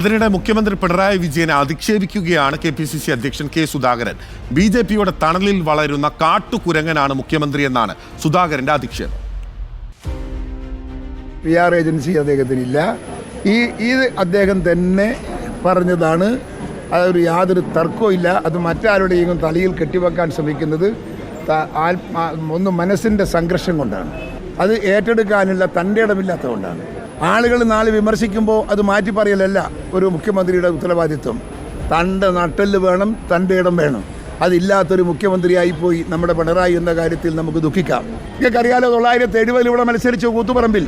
അതിനിടെ മുഖ്യമന്ത്രി പിണറായി വിജയനെ അധിക്ഷേപിക്കുകയാണ് KPCC അധ്യക്ഷൻ കെ സുധാകരൻ. BJPയുടെ തണലിൽ വളരുന്ന കാട്ടുകുരങ്ങനാണ് മുഖ്യമന്ത്രി എന്നാണ് സുധാകരന്റെ അധിക്ഷേപം. PR agency അദ്ദേഹത്തിനില്ല. ഇത് അദ്ദേഹം തന്നെ പറഞ്ഞതാണ്. അതൊരു യാതൊരു തർക്കവും ഇല്ല. അത് മറ്റാരുടെയും തലയിൽ കെട്ടിവെക്കാൻ ശ്രമിക്കുന്നത് ഒന്ന് മനസ്സിൻ്റെ സംഘർഷം കൊണ്ടാണ്. അത് ഏറ്റെടുക്കാനുള്ള തൻ്റെ ഇടമില്ലാത്തതുകൊണ്ടാണ്. ആളുകൾ നാളെ വിമർശിക്കുമ്പോൾ അത് മാറ്റി പറയലല്ല ഒരു മുഖ്യമന്ത്രിയുടെ ഉത്തരവാദിത്വം. തൻ്റെ നട്ടെല്ല് വേണം, തൻ്റെ ഇടം വേണം. അതില്ലാത്തൊരു മുഖ്യമന്ത്രിയായിപ്പോയി നമ്മുടെ പിണറായി എന്ന കാര്യത്തിൽ നമുക്ക് ദുഃഖിക്കാം. നിങ്ങൾക്കറിയാലോ, 970 ഇവിടെ മത്സരിച്ച കൂത്തുപറമ്പിൽ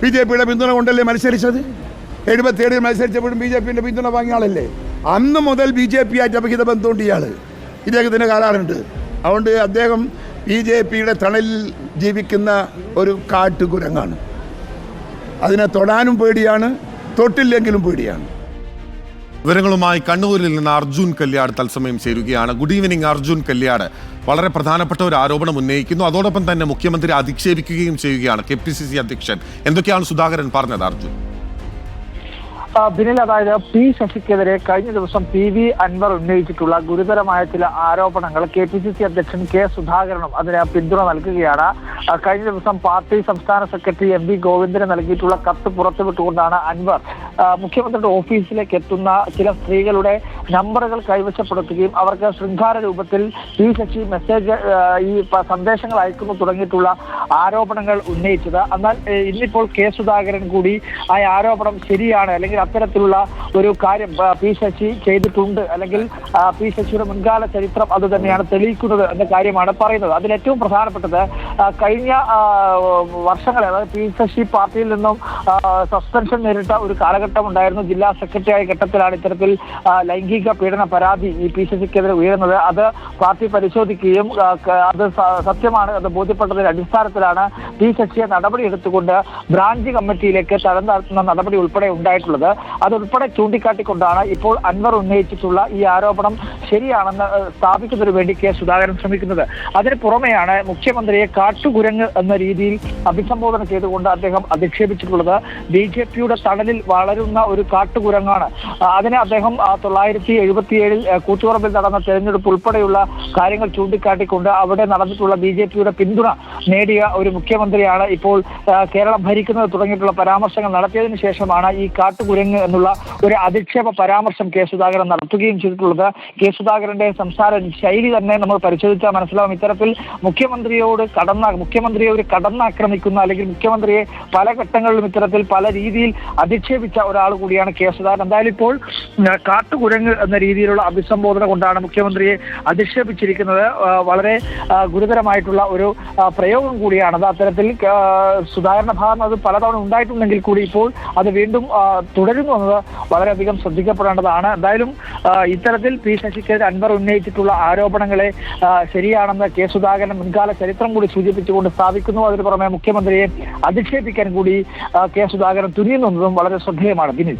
BJPയുടെ പിന്തുണ കൊണ്ടല്ലേ മത്സരിച്ചത്. 77 മത്സരിച്ചപ്പോഴും BJPയുടെ പിന്തുണ വാങ്ങിയ ആളല്ലേ. അന്ന് മുതൽ BJP ആയിട്ട് അപഹിത ബന്ധമുണ്ട് ഇദ്ദേഹത്തിന് കരാറുണ്ട്. അതുകൊണ്ട് അദ്ദേഹം BJPയുടെ തണലിൽ ജീവിക്കുന്ന ഒരു കാട്ടുകുരങ്ങാണ്. അതിനെ തൊടാനും പേടിയാണ്, തൊട്ടില്ലെങ്കിലും പേടിയാണ്. വിവരങ്ങളുമായി കണ്ണൂരിൽ നിന്ന് അർജുൻ കല്യാട് തത്സമയം ചേരുകയാണ്. Good evening Arjun Kalliad. വളരെ പ്രധാനപ്പെട്ട ഒരു ആരോപണം ഉന്നയിക്കുന്നു, അതോടൊപ്പം തന്നെ മുഖ്യമന്ത്രി അധിക്ഷേപിക്കുകയും ചെയ്യുകയാണ് KPCC അധ്യക്ഷൻ. എന്തൊക്കെയാണ് സുധാകരൻ പറഞ്ഞത് അർജുൻ? ബിനിൽ, അതായത് പി ശശിക്കെതിരെ കഴിഞ്ഞ ദിവസം PV അൻവർ ഉന്നയിച്ചിട്ടുള്ള ഗുരുതരമായ ചില ആരോപണങ്ങൾ KPCC അധ്യക്ഷൻ കെ സുധാകരനും അതിന് പിന്തുണ നൽകുകയാണ്. കഴിഞ്ഞ ദിവസം പാർട്ടി സംസ്ഥാന സെക്രട്ടറി MV ഗോവിന്ദന് നൽകിയിട്ടുള്ള കത്ത് പുറത്തുവിട്ടുകൊണ്ടാണ് അൻവർ മുഖ്യമന്ത്രിയുടെ ഓഫീസിലേക്ക് എത്തുന്ന ചില സ്ത്രീകളുടെ നമ്പറുകൾ കൈവശപ്പെടുത്തുകയും അവർക്ക് ശൃംഖാര രൂപത്തിൽ പി ശശി മെസ്സേജ് ഈ സന്ദേശങ്ങൾ അയക്കുന്നു തുടങ്ങിയിട്ടുള്ള ആരോപണങ്ങൾ ഉന്നയിച്ചത്. എന്നാൽ ഇന്നിപ്പോൾ കെ സുധാകരൻ കൂടി ആ ആരോപണം ശരിയാണ്, അല്ലെങ്കിൽ അത്തരത്തിലുള്ള ഒരു കാര്യം പി ശശി ചെയ്തിട്ടുണ്ട്, അല്ലെങ്കിൽ പി ശശിയുടെ മുൻകാല ചരിത്രം അത് തന്നെയാണ് തെളിയിക്കുന്നത് എന്ന കാര്യമാണ് പറയുന്നത്. അതിൽ ഏറ്റവും പ്രധാനപ്പെട്ടത് കഴിഞ്ഞ വർഷങ്ങളെ, അതായത് പി ശശി പാർട്ടിയിൽ നിന്നും സസ്പെൻഷൻ നേരിട്ട ഒരു കാലഘട്ടം ഉണ്ടായിരുന്നു. ജില്ലാ സെക്രട്ടറി ആയ ഘട്ടത്തിലാണ് ഇത്തരത്തിൽ ലൈംഗിക പീഡന പരാതി ഈ പി ശശിക്കെതിരെ ഉയരുന്നത്. അത് പാർട്ടി പരിശോധിക്കുകയും അത് സത്യമാണ് എന്ന് ബോധ്യപ്പെട്ടതിന്റെ അടിസ്ഥാനത്തിലാണ് പി ശശിയെ നടപടിയെടുത്തുകൊണ്ട് ബ്രാഞ്ച് കമ്മിറ്റിയിലേക്ക് തരം താഴ്ത്തുന്ന നടപടി ഉൾപ്പെടെ ഉണ്ടായിട്ടുള്ളത്. അതുൾപ്പെടെ ചൂണ്ടിക്കാട്ടിക്കൊണ്ടാണ് ഇപ്പോൾ അൻവർ ഉന്നയിച്ചിട്ടുള്ള ഈ ആരോപണം ശരിയാണെന്ന് സ്ഥാപിക്കുന്നതിന് വേണ്ടി കെ സുധാകരൻ ശ്രമിക്കുന്നത്. അതിന് പുറമെയാണ് മുഖ്യമന്ത്രിയെ കാട്ടുകുരങ്ങ് എന്ന രീതിയിൽ അഭിസംബോധന ചെയ്തുകൊണ്ട് അദ്ദേഹം അധിക്ഷേപിച്ചിട്ടുള്ളത്. BJPയുടെ തണലിൽ വളരുന്ന ഒരു കാട്ടുകുരങ്ങാണ്. അതിനെ അദ്ദേഹം 1977 കൂത്തുപറമ്പിൽ നടന്ന തെരഞ്ഞെടുപ്പ് ഉൾപ്പെടെയുള്ള കാര്യങ്ങൾ ചൂണ്ടിക്കാട്ടിക്കൊണ്ട് അവിടെ നടന്നിട്ടുള്ള BJPയുടെ പിന്തുണ നേടിയ ഒരു മുഖ്യമന്ത്രിയാണ് ഇപ്പോൾ കേരളം ഭരിക്കുന്നത് തുടങ്ങിയിട്ടുള്ള പരാമർശങ്ങൾ നടത്തിയതിനു ശേഷമാണ് ഈ കാട്ടുകുരങ്ങ് എന്നുള്ള ഒരു അധിക്ഷേപ പരാമർശം കെ സുധാകരൻ നടത്തുകയും ചെയ്തിട്ടുള്ളത്. കെ സുധാകരന്റെ സംസാര ശൈലി തന്നെ നമ്മൾ പരിശോധിച്ചാൽ മനസ്സിലാവും. ഇത്തരത്തിൽ മുഖ്യമന്ത്രിയെ ഒരു കടന്നാക്രമിക്കുന്ന, അല്ലെങ്കിൽ മുഖ്യമന്ത്രിയെ പല ഘട്ടങ്ങളിലും ഇത്തരത്തിൽ പല രീതിയിൽ അധിക്ഷേപിച്ച ഒരാൾ കൂടിയാണ് കെ സുധാകരൻ. എന്തായാലും ഇപ്പോൾ കാട്ടുകുരങ്ങ് എന്ന രീതിയിലുള്ള അഭിസംബോധന കൊണ്ടാണ് മുഖ്യമന്ത്രിയെ അധിക്ഷേപിച്ചിരിക്കുന്നത്. വളരെ ഗുരുതരമായിട്ടുള്ള ഒരു പ്രയോഗം കൂടിയാണത്. അത്തരത്തിൽ സുധാകരന്റെ ഭാഗം അത് പലതവണ ഉണ്ടായിട്ടുണ്ടെങ്കിൽ കൂടി ഇപ്പോൾ അത് വീണ്ടും തുടരുന്നു എന്നത് വളരെയധികം ശ്രദ്ധിക്കപ്പെടേണ്ടതാണ്. എന്തായാലും ഇത്തരത്തിൽ പി ശശിക്കെതിരെ അൻവർ ഉന്നയിച്ചിട്ടുള്ള ആരോപണങ്ങളെ ശരിയാണെന്ന് കെ സുധാകരൻ മുൻകാല ചരിത്രം കൂടി സൂചിപ്പിച്ചുകൊണ്ട് സ്ഥാപിക്കുന്നു. അതിന് പുറമെ മുഖ്യമന്ത്രിയെ അധിക്ഷേപിക്കാൻ കൂടി കെ സുധാകരൻ തുനിയുന്നതും വളരെ ശ്രദ്ധേയമാണ്. ബിനിൽ.